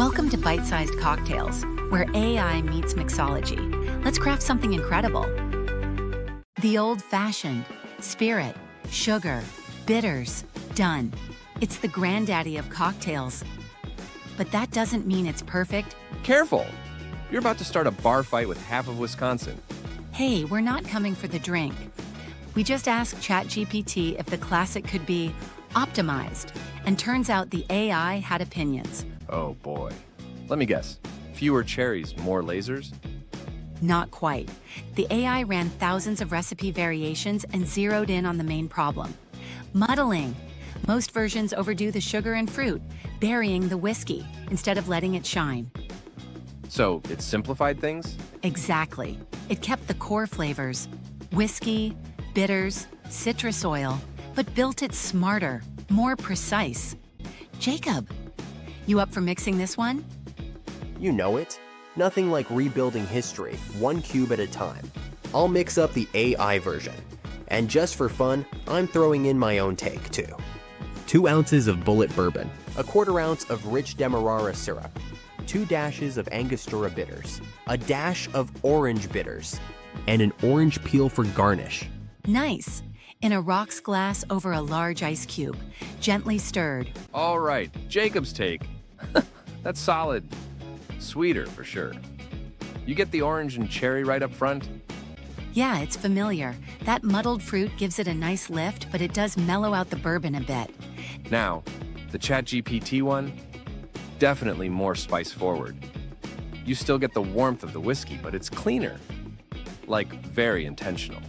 Welcome to Bite-Sized Cocktails, where AI meets mixology. Let's craft something incredible. The old-fashioned, spirit, sugar, bitters, done. It's the granddaddy of cocktails. But that doesn't mean it's perfect. Careful! You're about to start a bar fight with half of Wisconsin. Hey, we're not coming for the drink. We just asked ChatGPT if the classic could be optimized, and turns out the AI had opinions. Oh boy. Let me guess. Fewer cherries, more lasers? Not quite. The AI ran thousands of recipe variations and zeroed in on the main problem. Muddling. Most versions overdo the sugar and fruit, burying the whiskey instead of letting it shine. So, it simplified things? Exactly. It kept the core flavors, whiskey, bitters, citrus oil, but built it smarter, more precise. Jacob, you up for mixing this one? You know it. Nothing like rebuilding history, one cube at a time. I'll mix up the AI version. And just for fun, I'm throwing in my own take too. 2 ounces of bullet bourbon, a 1/4 ounce of rich Demerara syrup, 2 dashes of Angostura bitters, a dash of orange bitters, and an orange peel for garnish. Nice. In a rocks glass over a large ice cube, gently stirred. All right, Jacob's take. That's solid. Sweeter, for sure. You get the orange and cherry right up front? Yeah, it's familiar. That muddled fruit gives it a nice lift, but it does mellow out the bourbon a bit. Now, the ChatGPT one? Definitely more spice forward. You still get the warmth of the whiskey, but it's cleaner. Like, very intentional.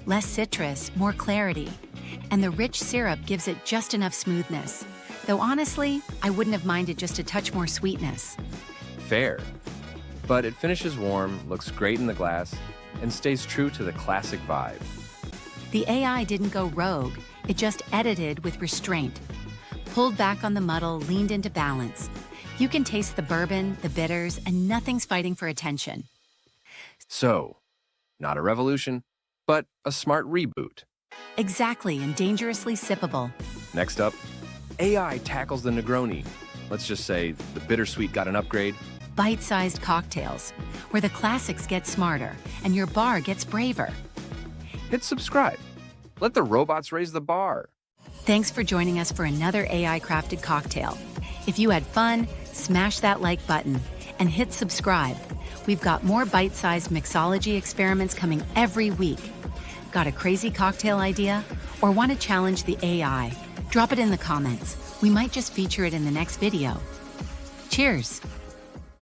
Less citrus, more clarity. And the rich syrup gives it just enough smoothness. Though honestly, I wouldn't have minded just a touch more sweetness. Fair. But it finishes warm, looks great in the glass, and stays true to the classic vibe. The AI didn't go rogue, it just edited with restraint. Pulled back on the muddle, leaned into balance. You can taste the bourbon, the bitters, and nothing's fighting for attention. So, not a revolution, but a smart reboot. Exactly, and dangerously sippable. Next up, AI tackles the Negroni. Let's just say the bittersweet got an upgrade. Bite-sized cocktails, where the classics get smarter and your bar gets braver. Hit subscribe. Let the robots raise the bar. Thanks for joining us for another AI-crafted cocktail. If you had fun, smash that like button and hit subscribe. We've got more bite-sized mixology experiments coming every week. Got a crazy cocktail idea or want to challenge the AI? Drop it in the comments. We might just feature it in the next video. Cheers!